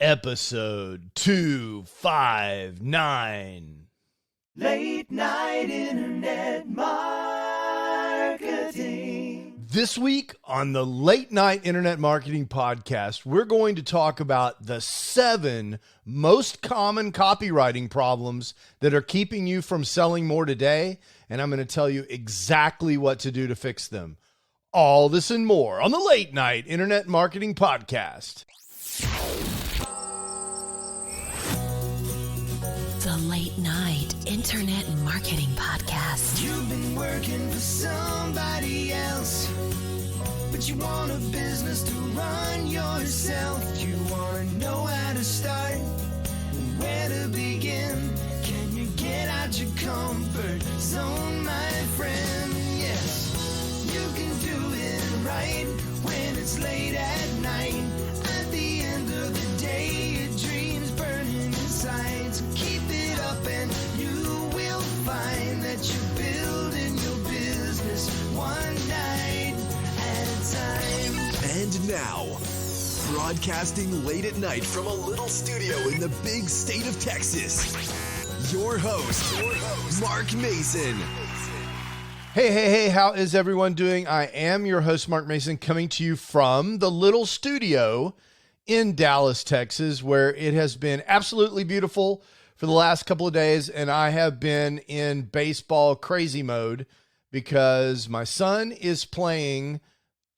Episode 259. Late night internet marketing. This week on the Late Night Internet Marketing Podcast, we're going to talk about the 7 most common copywriting problems that are keeping you from selling more today, and I'm going to tell you exactly what to do to fix them. All this and more on the Late Night Internet Marketing Podcast. The Late Night Internet Marketing Podcast. You've been working for somebody else, but you want a business to run yourself. You want to know how to start, where to begin. Can you get out your comfort zone, my friend? Yes, you can do it right when it's late at night. At the end of the day, your dreams burning inside. So keep it up and you will find that you're building your business one night at a time. And now, broadcasting late at night from a little studio in the big state of Texas, your host, Mark Mason. Hey, how is everyone doing? I am your host, Mark Mason, coming to you from the little studio in Dallas, Texas, where it has been absolutely beautiful for the last couple of days, and I have been in baseball crazy mode because my son is playing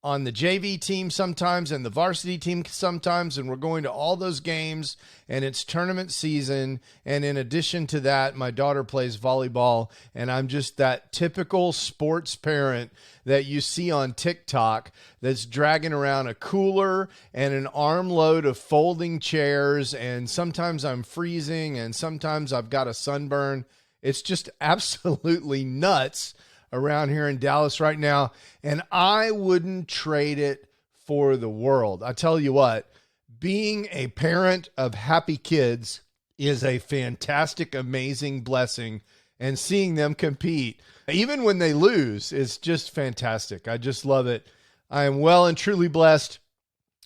on the JV team sometimes and the varsity team sometimes, and we're going to all those games, and it's tournament season. And in addition to that, my daughter plays volleyball, and I'm just that typical sports parent that you see on TikTok that's dragging around a cooler and an armload of folding chairs, and sometimes I'm freezing, and sometimes I've got a sunburn. It's just absolutely nuts around here in Dallas right now, and I wouldn't trade it for the world. I tell you what, being a parent of happy kids is a fantastic, amazing blessing, and seeing them compete, even when they lose, is just fantastic. I just love it. I am well and truly blessed,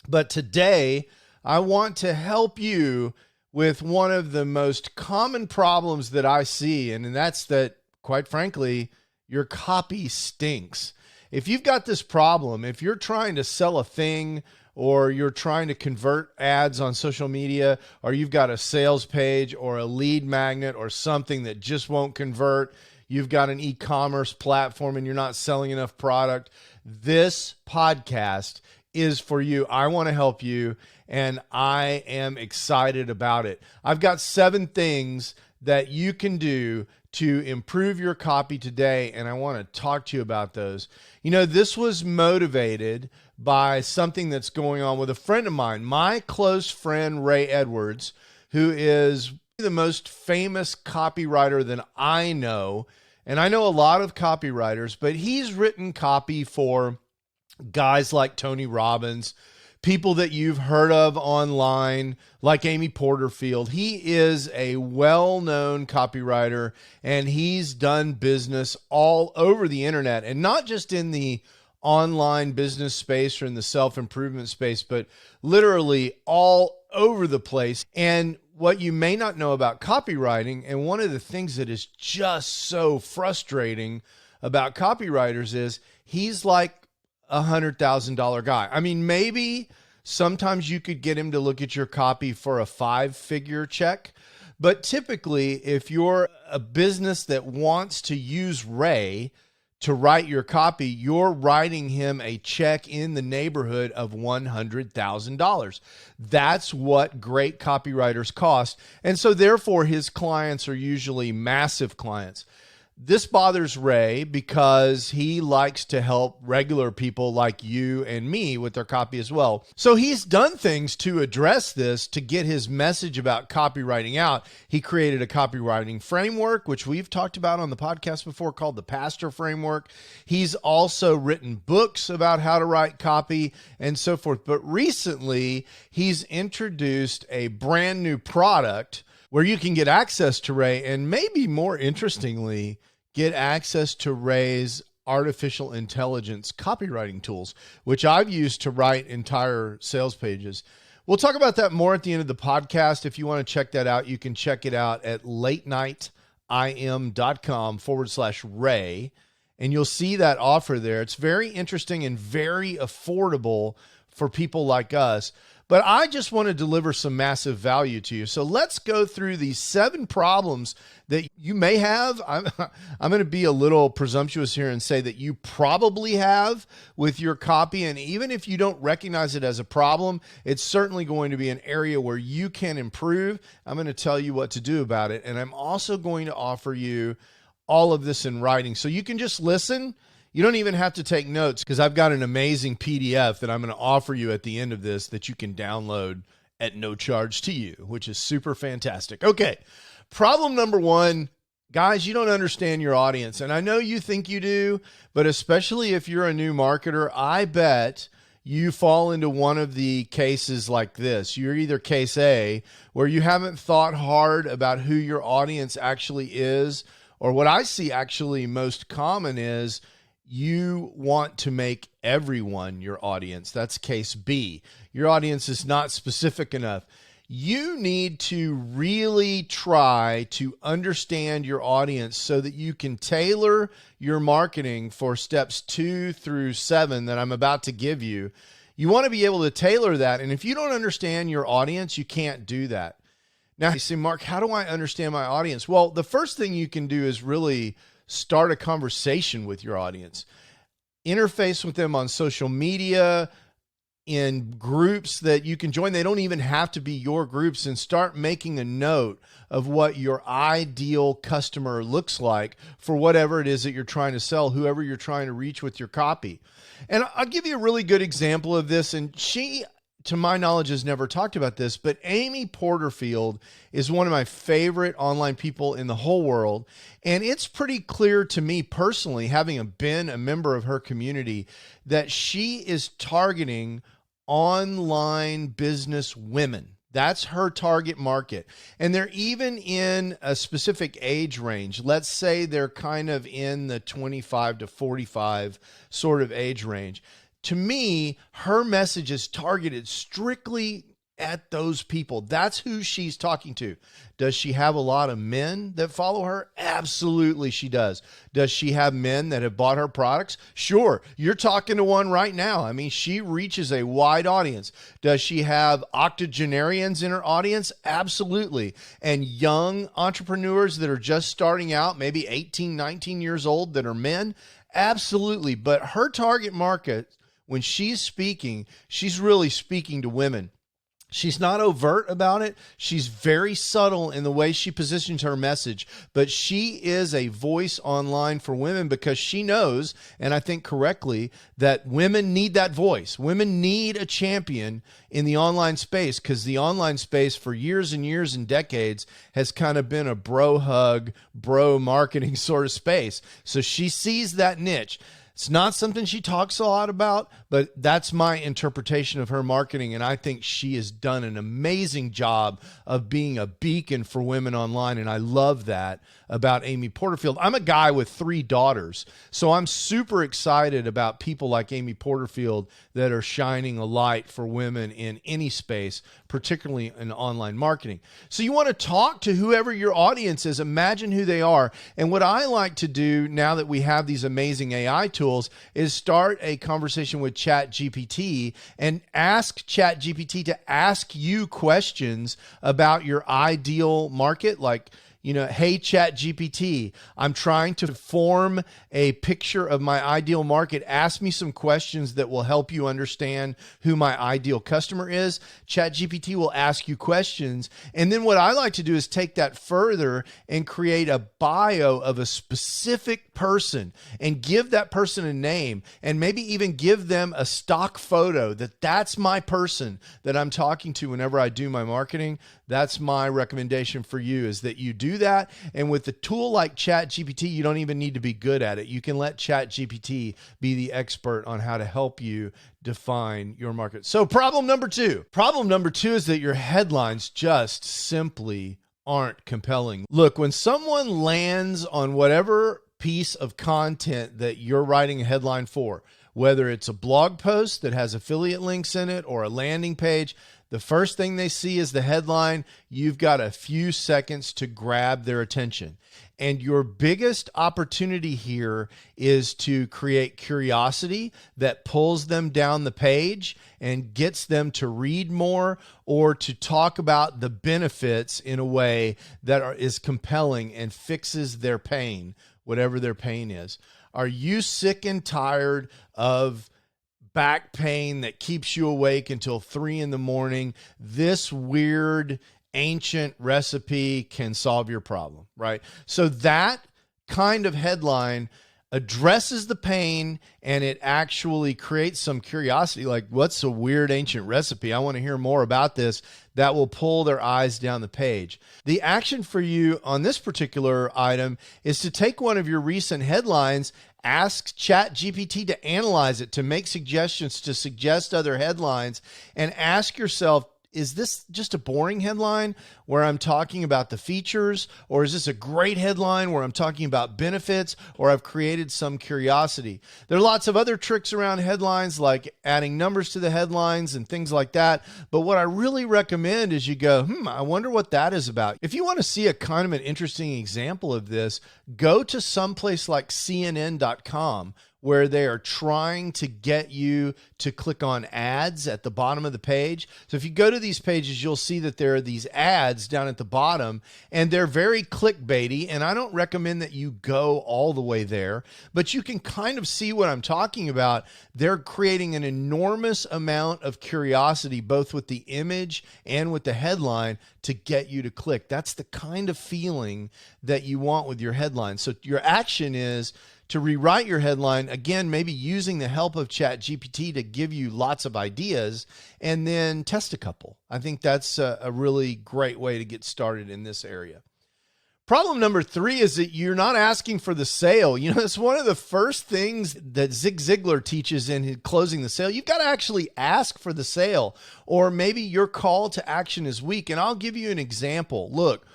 but today I want to help you with one of the most common problems that I see, and that's that, quite frankly, your copy stinks. If you've got this problem, if you're trying to sell a thing, or you're trying to convert ads on social media, or you've got a sales page or a lead magnet or something that just won't convert, you've got an e-commerce platform and you're not selling enough product, this podcast is for you. I want to help you, and I am excited about it. I've got 7 things that you can do to improve your copy today, and I want to talk to you about those. You know, this was motivated by something that's going on with a friend of mine, my close friend, Ray Edwards, who is the most famous copywriter that I know. And I know a lot of copywriters, but he's written copy for guys like Tony Robbins, people that you've heard of online, like Amy Porterfield. He is a well-known copywriter, and he's done business all over the internet, and not just in the online business space or in the self-improvement space, but literally all over the place. And what you may not know about copywriting, and one of the things that is just so frustrating about copywriters, is he's like $100,000 guy. I mean, maybe sometimes you could get him to look at your copy for a 5-figure check, but typically if you're a business that wants to use Ray to write your copy, you're writing him a check in the neighborhood of $100,000. That's what great copywriters cost. And so therefore his clients are usually massive clients. This bothers Ray because he likes to help regular people like you and me with their copy as well. So he's done things to address this, to get his message about copywriting out. He created a copywriting framework, which we've talked about on the podcast before, called the Pastor Framework. He's also written books about how to write copy and so forth. But recently, he's introduced a brand new product where you can get access to Ray, and maybe more interestingly, get access to Ray's artificial intelligence copywriting tools, which I've used to write entire sales pages. We'll talk about that more at the end of the podcast. If you want to check that out, you can check it out at latenightim.com/Ray, and you'll see that offer there. It's very interesting and very affordable for people like us. But I just want to deliver some massive value to you. So let's go through these 7 problems that you may have. I'm going to be a little presumptuous here and say that you probably have with your copy. And even if you don't recognize it as a problem, it's certainly going to be an area where you can improve. I'm going to tell you what to do about it. And I'm also going to offer you all of this in writing. So you can just listen. You don't even have to take notes because I've got an amazing PDF that I'm going to offer you at the end of this that you can download at no charge to you, which is super fantastic. Okay, problem number 1, guys, you don't understand your audience. And I know you think you do, but especially if you're a new marketer, I bet you fall into one of the cases like this. You're either case A, where you haven't thought hard about who your audience actually is, or what I see actually most common is you want to make everyone your audience. That's case B. Your audience is not specific enough. You need to really try to understand your audience so that you can tailor your marketing for steps 2 through 7 that I'm about to give you. You want to be able to tailor that. And if you don't understand your audience, you can't do that. Now you say, Mark, how do I understand my audience? Well, the first thing you can do is really start a conversation with your audience. Interface with them on social media, in groups that you can join. They don't even have to be your groups, and start making a note of what your ideal customer looks like for whatever it is that you're trying to sell, whoever you're trying to reach with your copy. And I'll give you a really good example of this. And she, to my knowledge, has never talked about this, but Amy Porterfield is one of my favorite online people in the whole world. And it's pretty clear to me personally, having been a member of her community, that she is targeting online business women. That's her target market. And they're even in a specific age range. Let's say they're kind of in the 25 to 45 sort of age range. To me, her message is targeted strictly at those people. That's who she's talking to. Does she have a lot of men that follow her? Absolutely she does. Does she have men that have bought her products? Sure. You're talking to one right now. I mean, she reaches a wide audience. Does she have octogenarians in her audience? Absolutely. And young entrepreneurs that are just starting out, maybe 18, 19 years old, that are men? Absolutely. But her target market, when she's speaking, she's really speaking to women. She's not overt about it. She's very subtle in the way she positions her message, but she is a voice online for women because she knows, and I think correctly, that women need that voice. Women need a champion in the online space because the online space for years and years and decades has kind of been a bro hug, bro marketing sort of space. So she sees that niche. It's not something she talks a lot about, but that's my interpretation of her marketing. And I think she has done an amazing job of being a beacon for women online. And I love that about Amy Porterfield. I'm a guy with 3 daughters, so I'm super excited about people like Amy Porterfield that are shining a light for women in any space, particularly in online marketing. So you want to talk to whoever your audience is, imagine who they are. And what I like to do now that we have these amazing AI tools is start a conversation with ChatGPT and ask ChatGPT to ask you questions about your ideal market. Like, hey, ChatGPT, I'm trying to form a picture of my ideal market. Ask me some questions that will help you understand who my ideal customer is. ChatGPT will ask you questions. And then what I like to do is take that further and create a bio of a specific person and give that person a name and maybe even give them a stock photo that's my person that I'm talking to whenever I do my marketing. That's my recommendation for you, is that you do that. And with a tool like ChatGPT, you don't even need to be good at it. You can let ChatGPT be the expert on how to help you define your market. So problem number 2. Problem number 2 is that your headlines just simply aren't compelling. Look, when someone lands on whatever piece of content that you're writing a headline for, whether it's a blog post that has affiliate links in it or a landing page, The first thing they see is the headline. You've got a few seconds to grab their attention. And your biggest opportunity here is to create curiosity that pulls them down the page and gets them to read more or to talk about the benefits in a way that is compelling and fixes their pain, whatever their pain is. Are you sick and tired of back pain that keeps you awake until 3 a.m? This weird ancient recipe can solve your problem, right? So that kind of headline addresses the pain and it actually creates some curiosity, like, what's a weird ancient recipe? I want to hear more about this. That will pull their eyes down the page. The action for you on this particular item is to take one of your recent headlines, ask ChatGPT to analyze it, to make suggestions, to suggest other headlines, and ask yourself, is this just a boring headline where I'm talking about the features? Or is this a great headline where I'm talking about benefits, or I've created some curiosity? There are lots of other tricks around headlines, like adding numbers to the headlines and things like that. But what I really recommend is you go, I wonder what that is about. If you want to see a kind of an interesting example of this, go to someplace like CNN.com, where they are trying to get you to click on ads at the bottom of the page. So if you go to these pages, you'll see that there are these ads down at the bottom, and they're very clickbaity, and I don't recommend that you go all the way there, but you can kind of see what I'm talking about. They're creating an enormous amount of curiosity, both with the image and with the headline, to get you to click. That's the kind of feeling that you want with your headline. So your action is to rewrite your headline, again, maybe using the help of ChatGPT to give you lots of ideas, and then test a couple. I think that's a really great way to get started in this area. Problem number 3 is that you're not asking for the sale. You know, it's one of the first things that Zig Ziglar teaches in his Closing the Sale. You've got to actually ask for the sale, or maybe your call to action is weak. And I'll give you an example. Look,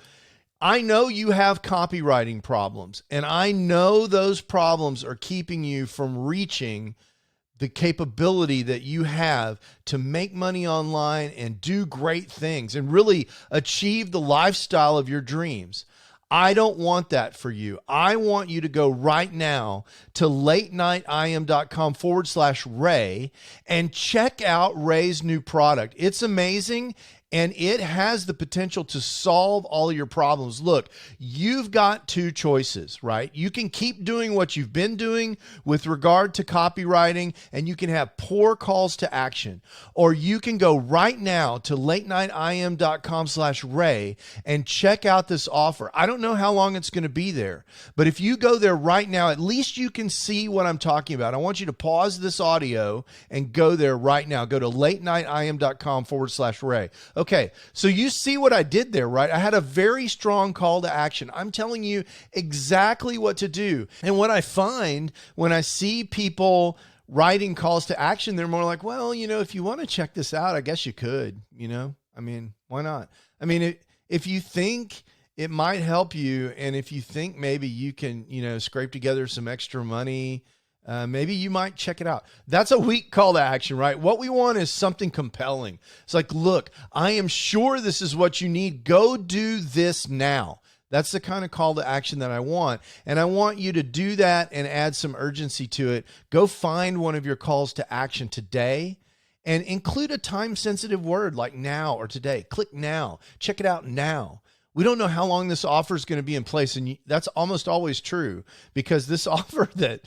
I know you have copywriting problems, and I know those problems are keeping you from reaching the capability that you have to make money online and do great things and really achieve the lifestyle of your dreams. I don't want that for you. I want you to go right now to latenightim.com/Ray and check out Ray's new product. It's amazing. And it has the potential to solve all your problems. Look, you've got 2 choices, right? You can keep doing what you've been doing with regard to copywriting, and you can have poor calls to action. Or you can go right now to latenightim.com/Ray and check out this offer. I don't know how long it's going to be there, but if you go there right now, at least you can see what I'm talking about. I want you to pause this audio and go there right now. Go to latenightim.com/Ray. Okay, so you see what I did there, right? I had a very strong call to action. I'm telling you exactly what to do. And what I find when I see people writing calls to action, they're more like, well, you know, if you want to check this out, I guess you could, you know? I mean, why not? I mean, if you think it might help you, and if you think maybe you can, you know, scrape together some extra money, maybe you might check it out. That's a weak call to action, right? What we want is something compelling. It's like, look, I am sure this is what you need. Go do this now. That's the kind of call to action that I want. And I want you to do that and add some urgency to it. Go find one of your calls to action today and include a time-sensitive word like now or today. Click now. Check it out now. We don't know how long this offer is going to be in place, and that's almost always true, because this offer that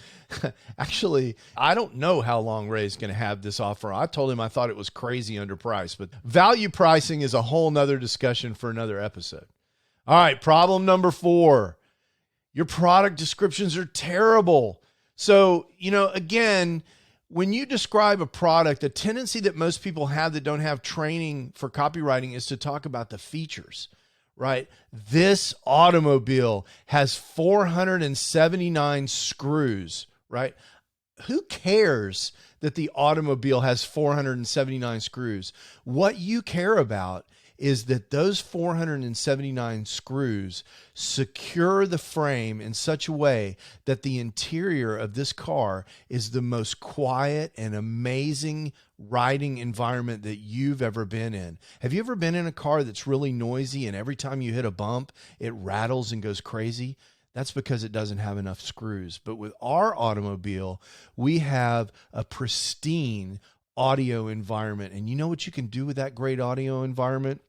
actually, I don't know how long Ray's going to have this offer. I told him I thought it was crazy underpriced, but value pricing is a whole nother discussion for another episode. All right, problem number 4. Your product descriptions are terrible. So, you know, again, when you describe a product, the tendency that most people have that don't have training for copywriting is to talk about the features. Right? This automobile has 479 screws, right? Who cares that the automobile has 479 screws? What you care about is that those 479 screws secure the frame in such a way that the interior of this car is the most quiet and amazing riding environment that you've ever been in. Have you ever been in a car that's really noisy and every time you hit a bump, it rattles and goes crazy? That's because it doesn't have enough screws. But with our automobile, we have a pristine audio environment. And you know what you can do with that great audio environment?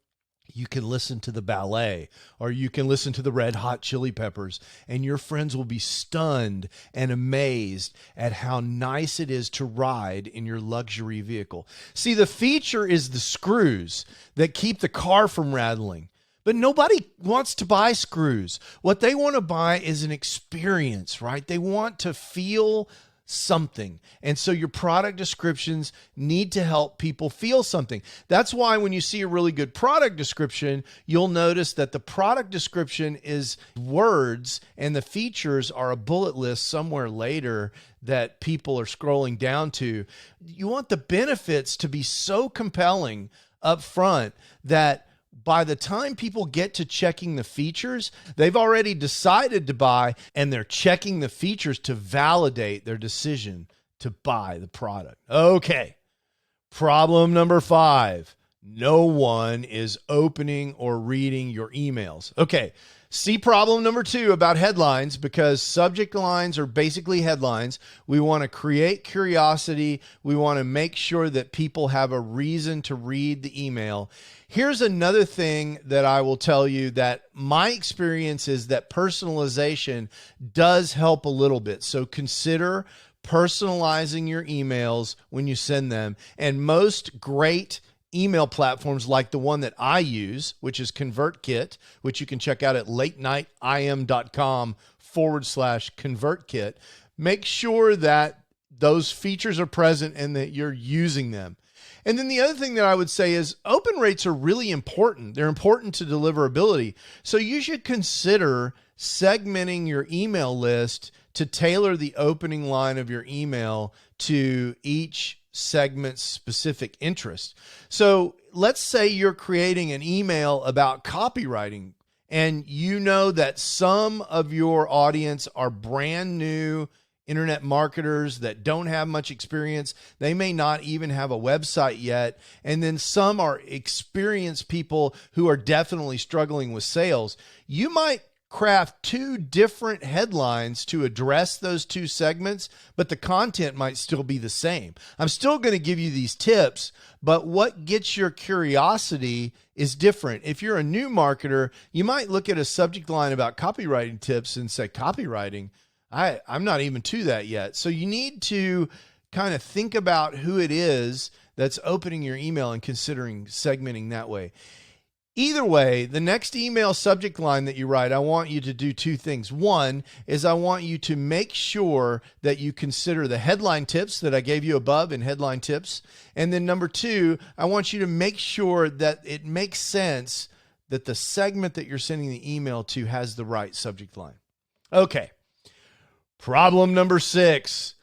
You can listen to the ballet, or you can listen to the Red Hot Chili Peppers, and your friends will be stunned and amazed at how nice it is to ride in your luxury vehicle. See, the feature is the screws that keep the car from rattling. But nobody wants to buy screws. What they want to buy is an experience, right? They want to feel something. And so your product descriptions need to help people feel something. That's why when you see a really good product description, you'll notice that the product description is words and the features are a bullet list somewhere later that people are scrolling down to. You want the benefits to be so compelling up front that by the time people get to checking the features, they've already decided to buy, and they're checking the features to validate their decision to buy the product. Okay. Problem number 5. No one is opening or reading your emails. Okay. See problem number 2 about headlines, because subject lines are basically headlines. We want to create curiosity. We want to make sure that people have a reason to read the email. Here's another thing that I will tell you that my experience is that personalization does help a little bit. So consider personalizing your emails when you send them. And most great email platforms like the one that I use, which is ConvertKit, which you can check out at latenightim.com/ConvertKit. Make sure that those features are present and that you're using them. And then the other thing that I would say is open rates are really important. They're important to deliverability. So you should consider segmenting your email list to tailor the opening line of your email to each segment's specific interest. So let's say you're creating an email about copywriting, and you know that some of your audience are brand new internet marketers that don't have much experience. They may not even have a website yet. And then some are experienced people who are definitely struggling with sales. You might craft 2 different headlines to address those 2 segments, but the content might still be the same. I'm still going to give you these tips, but what gets your curiosity is different. If you're a new marketer, you might look at a subject line about copywriting tips and say, copywriting? I'm not even to that yet. So you need to kind of think about who it is that's opening your email and considering segmenting that way. Either way, the next email subject line that you write, I want you to do 2 things. One is I want you to make sure that you consider the headline tips that I gave you above in headline tips. And then number 2, I want you to make sure that it makes sense that the segment that you're sending the email to has the right subject line. Okay. Problem number 6,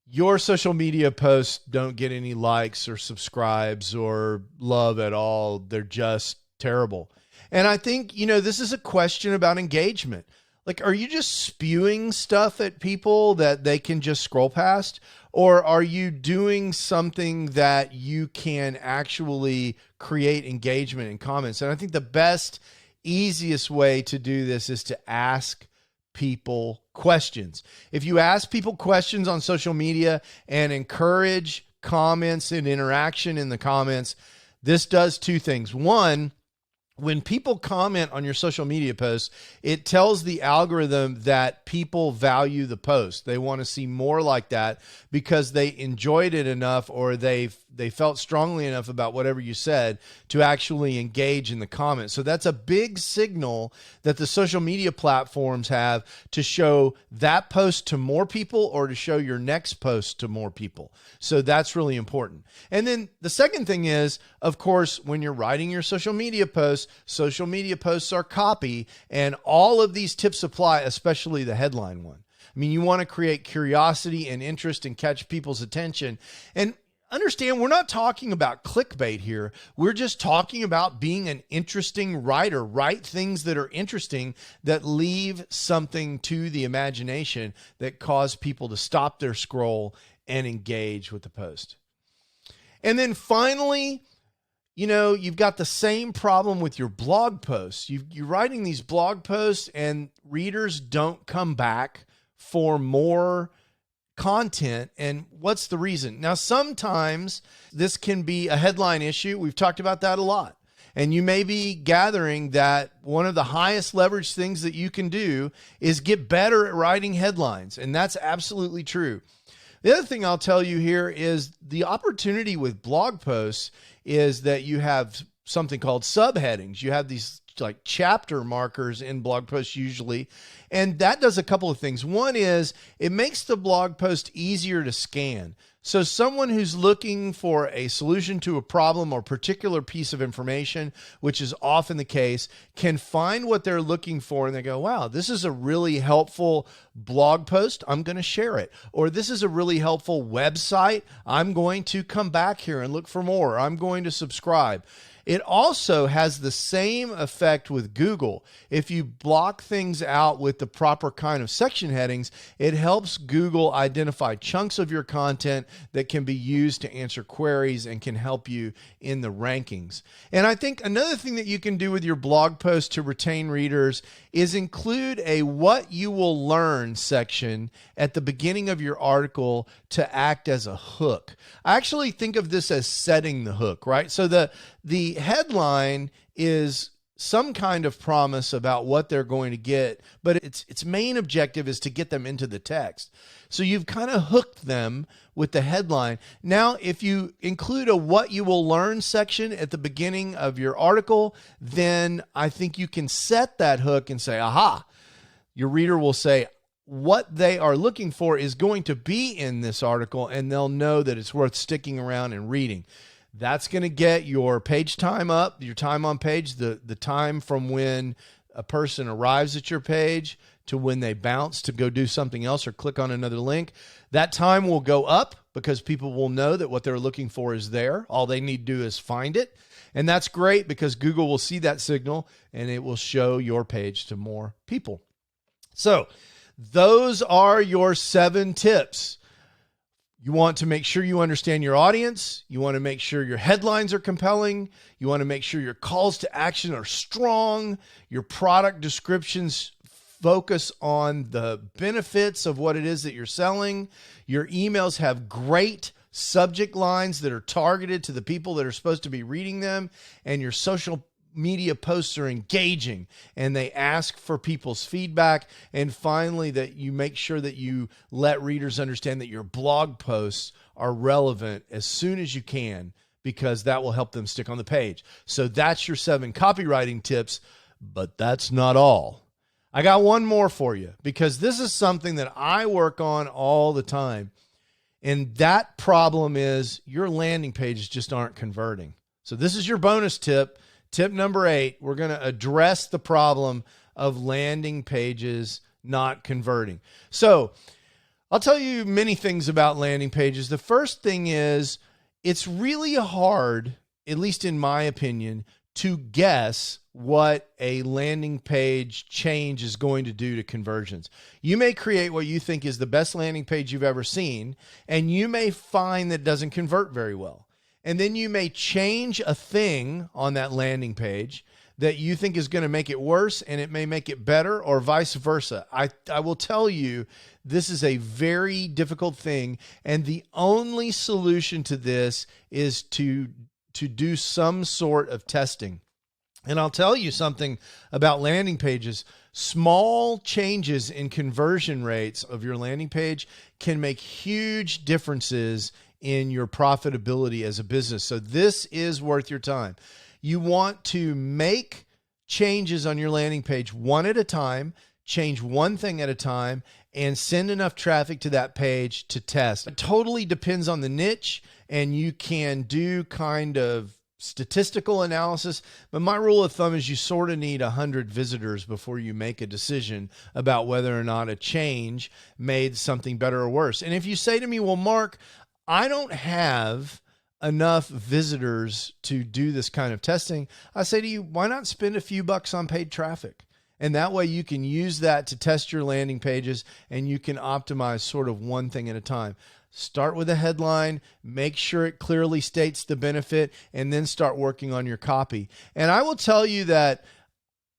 your social media posts don't get any likes or subscribes or love at all. They're just terrible. And I think, this is a question about engagement. Like, are you just spewing stuff at people that they can just scroll past? Or are you doing something that you can actually create engagement in comments? And I think the best, easiest way to do this is to ask people questions. If you ask people questions on social media and encourage comments and interaction in the comments, this does 2 things. One, when people comment on your social media posts, it tells the algorithm that people value the post. They want to see more like that because they enjoyed it enough, or they felt strongly enough about whatever you said to actually engage in the comments. So that's a big signal that the social media platforms have to show that post to more people or to show your next post to more people. So that's really important. And then the second thing is, of course, when you're writing your social media posts are copy, and all of these tips apply, especially the headline one. I mean, you want to create curiosity and interest and catch people's attention. And understand, we're not talking about clickbait here. We're just talking about being an interesting writer. Write things that are interesting, that leave something to the imagination, that cause people to stop their scroll and engage with the post. And then finally, you've got the same problem with your blog posts. You're writing these blog posts and readers don't come back for more content. And what's the reason? Now, sometimes this can be a headline issue. We've talked about that a lot. And you may be gathering that one of the highest leverage things that you can do is get better at writing headlines. And that's absolutely true. The other thing I'll tell you here is the opportunity with blog posts is that you have something called subheadings. You have these like chapter markers in blog posts usually, and that does a couple of things. One is it makes the blog post easier to scan. So someone who's looking for a solution to a problem or particular piece of information, which is often the case, can find what they're looking for and they go, wow, this is a really helpful blog post. I'm going to share it. Or this is a really helpful website. I'm going to come back here and look for more. I'm going to subscribe. It also has the same effect with Google. If you block things out with the proper kind of section headings, it helps Google identify chunks of your content that can be used to answer queries and can help you in the rankings. And I think another thing that you can do with your blog post to retain readers is include a what you will learn section at the beginning of your article to act as a hook. I actually think of this as setting the hook, right? So the headline is some kind of promise about what they're going to get, but its main objective is to get them into the text. So you've kind of hooked them with the headline. Now, if you include a what you will learn section at the beginning of your article, then I think you can set that hook and say, aha, your reader will say, what they are looking for is going to be in this article, and they'll know that it's worth sticking around and reading. That's going to get your page time up, your time on page, the time from when a person arrives at your page to when they bounce to go do something else or click on another link. That time will go up because people will know that what they're looking for is there. All they need to do is find it. And that's great because Google will see that signal and it will show your page to more people. So those are your 7 tips. You want to make sure you understand your audience. You want to make sure your headlines are compelling. You want to make sure your calls to action are strong. Your product descriptions focus on the benefits of what it is that you're selling. Your emails have great subject lines that are targeted to the people that are supposed to be reading them. And your social media posts are engaging and they ask for people's feedback. And finally, that you make sure that you let readers understand that your blog posts are relevant as soon as you can, because that will help them stick on the page. So that's your 7 copywriting tips, but that's not all. I got one more for you because this is something that I work on all the time. And that problem is your landing pages just aren't converting. So this is your bonus tip. Tip number 8, we're going to address the problem of landing pages not converting. So I'll tell you many things about landing pages. The first thing is it's really hard, at least in my opinion, to guess what a landing page change is going to do to conversions. You may create what you think is the best landing page you've ever seen, and you may find that it doesn't convert very well. And then you may change a thing on that landing page that you think is going to make it worse, and it may make it better, or vice versa. I will tell you, this is a very difficult thing, and the only solution to this is to do some sort of testing. And I'll tell you something about landing pages. Small changes in conversion rates of your landing page can make huge differences in your profitability as a business. So this is worth your time. You want to make changes on your landing page one at a time, change one thing at a time, and send enough traffic to that page to test. It totally depends on the niche, and you can do kind of statistical analysis, but my rule of thumb is you sort of need 100 visitors before you make a decision about whether or not a change made something better or worse. And if you say to me, well, Mark, I don't have enough visitors to do this kind of testing, I say to you, why not spend a few bucks on paid traffic? And that way you can use that to test your landing pages, and you can optimize sort of one thing at a time. Start with a headline, make sure it clearly states the benefit, and then start working on your copy. And I will tell you that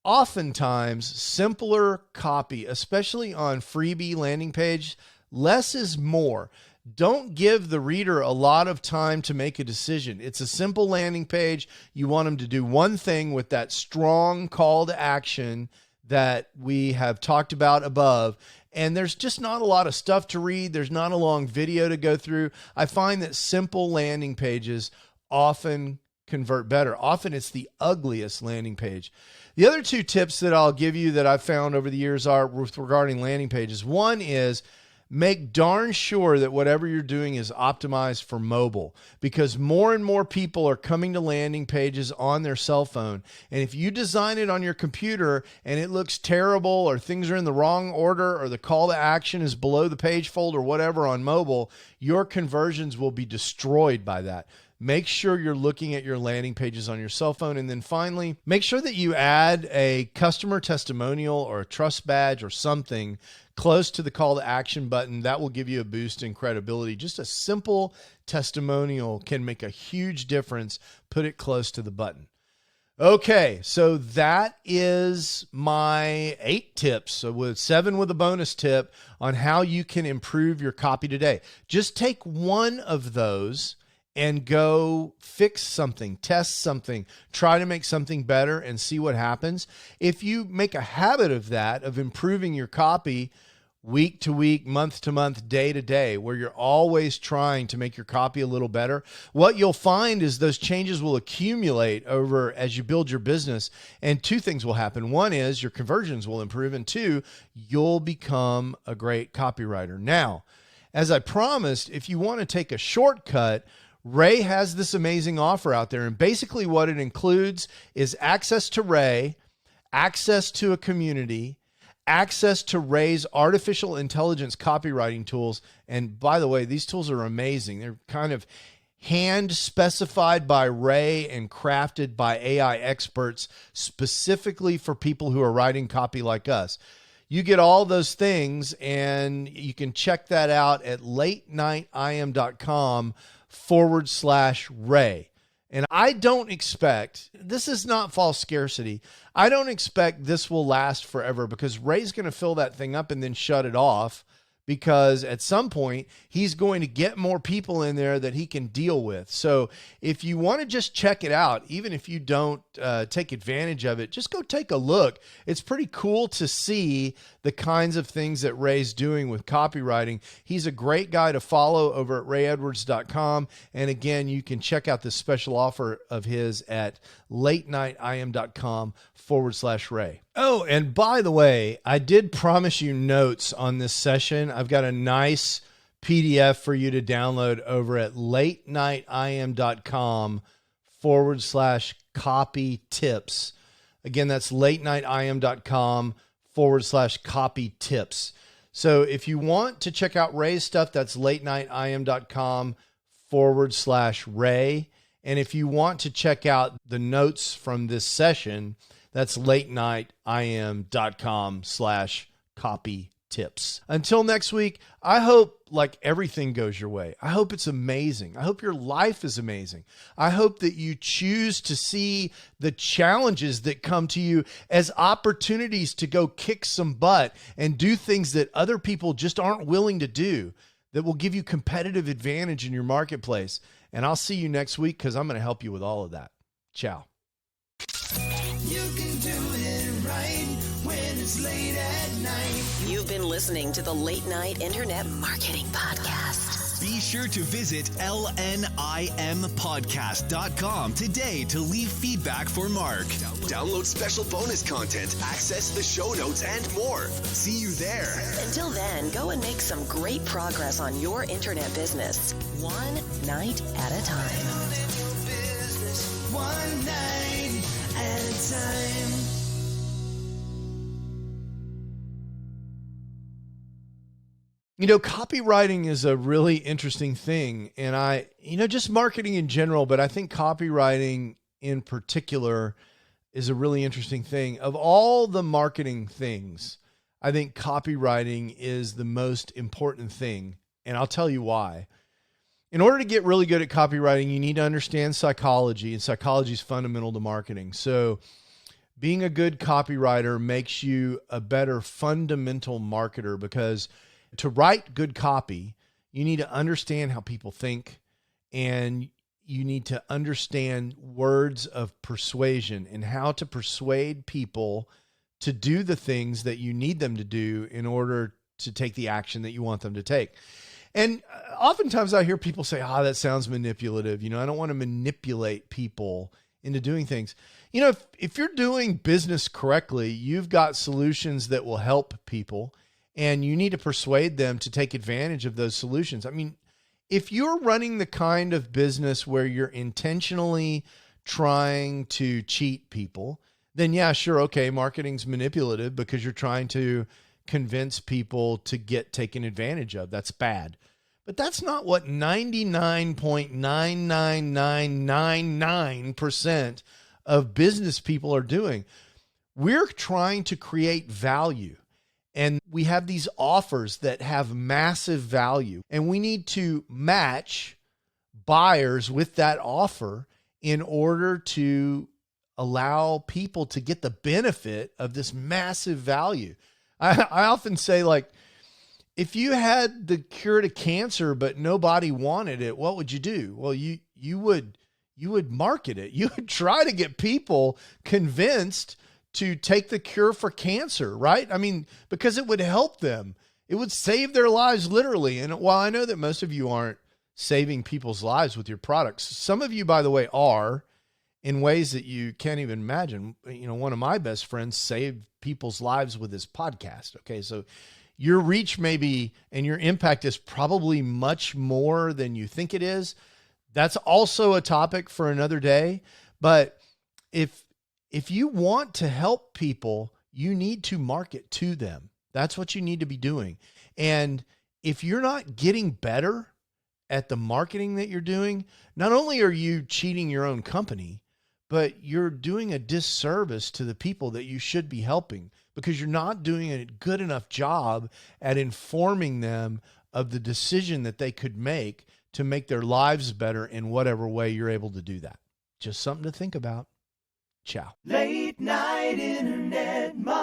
oftentimes simpler copy, especially on freebie landing page, less is more. Don't give the reader a lot of time to make a decision. It's a simple landing page. You want them to do one thing with that strong call to action that we have talked about above. And there's just not a lot of stuff to read. There's not a long video to go through. I find that simple landing pages often convert better. Often it's the ugliest landing page. The other two tips that I'll give you that I've found over the years are regarding landing pages. One is make darn sure that whatever you're doing is optimized for mobile, because more and more people are coming to landing pages on their cell phone. And if you design it on your computer and it looks terrible, or things are in the wrong order, or the call to action is below the page fold or whatever on mobile, your conversions will be destroyed by that. Make sure you're looking at your landing pages on your cell phone. And then finally, make sure that you add a customer testimonial or a trust badge or something close to the call to action button. That will give you a boost in credibility. Just a simple testimonial can make a huge difference. Put it close to the button. Okay, so that is my 8 tips. So with 7 with a bonus tip on how you can improve your copy today. Just take one of those and go fix something, test something, try to make something better and see what happens. If you make a habit of that, of improving your copy week to week, month to month, day to day, where you're always trying to make your copy a little better, what you'll find is those changes will accumulate over as you build your business. And 2 things will happen. One is your conversions will improve, and 2, you'll become a great copywriter. Now, as I promised, if you want to take a shortcut, Ray has this amazing offer out there. And basically what it includes is access to Ray, access to a community, access to Ray's artificial intelligence copywriting tools. And by the way, these tools are amazing. They're kind of hand specified by Ray and crafted by AI experts specifically for people who are writing copy like us. You get all those things, and you can check that out at latenightim.com/Ray. And I don't expect, this is not false scarcity, I don't expect this will last forever, because Ray's going to fill that thing up and then shut it off, because at some point he's going to get more people in there that he can deal with. So if you want to just check it out, even if you don't take advantage of it, just go take a look. It's pretty cool to see the kinds of things that Ray's doing with copywriting. He's a great guy to follow over at rayedwards.com. And again, you can check out this special offer of his at latenightim.com/Ray. Oh, and by the way, I did promise you notes on this session. I've got a nice PDF for you to download over at latenightim.com/copy tips. Again, that's latenightim.com/copy tips. So if you want to check out Ray's stuff, that's latenightim.com/Ray. And if you want to check out the notes from this session, that's latenightim.com/copy tips. Until next week, I hope like everything goes your way. I hope it's amazing. I hope your life is amazing. I hope that you choose to see the challenges that come to you as opportunities to go kick some butt and do things that other people just aren't willing to do, that will give you competitive advantage in your marketplace. And I'll see you next week, because I'm going to help you with all of that. Ciao. You can do it right when it's late at night. You've been listening to the Late Night Internet Marketing Podcast. Be sure to visit LNIMpodcast.com today to leave feedback for Mark. Download special bonus content, access the show notes, and more. See you there. Until then, go and make some great progress on your internet business, one night at a time. Business one night at a time. Copywriting is a really interesting thing. And just marketing in general, but I think copywriting in particular is a really interesting thing. Of all the marketing things, I think copywriting is the most important thing. And I'll tell you why. In order to get really good at copywriting, you need to understand psychology, and psychology is fundamental to marketing. So being a good copywriter makes you a better fundamental marketer, because to write good copy, you need to understand how people think, and you need to understand words of persuasion and how to persuade people to do the things that you need them to do in order to take the action that you want them to take. And oftentimes I hear people say, that sounds manipulative. I don't want to manipulate people into doing things. If you're doing business correctly, you've got solutions that will help people, and you need to persuade them to take advantage of those solutions. I mean, if you're running the kind of business where you're intentionally trying to cheat people, then yeah, sure. Okay. Marketing's manipulative because you're trying to convince people to get taken advantage of. That's bad. But that's not what 99.99999% of business people are doing. We're trying to create value. And we have these offers that have massive value, and we need to match buyers with that offer in order to allow people to get the benefit of this massive value. I often say, like, if you had the cure to cancer, but nobody wanted it, what would you do? Well, you would market it. You would try to get people convinced to take the cure for cancer, right? I mean, because it would help them. It would save their lives literally. And while I know that most of you aren't saving people's lives with your products, some of you, by the way, are, in ways that you can't even imagine. One of my best friends saved people's lives with his podcast. Okay. So your reach maybe, and your impact is probably much more than you think it is. That's also a topic for another day. But if you want to help people, you need to market to them. That's what you need to be doing. And if you're not getting better at the marketing that you're doing, not only are you cheating your own company, but you're doing a disservice to the people that you should be helping, because you're not doing a good enough job at informing them of the decision that they could make to make their lives better in whatever way you're able to do that. Just something to think about. Ciao. Late night internet marketing.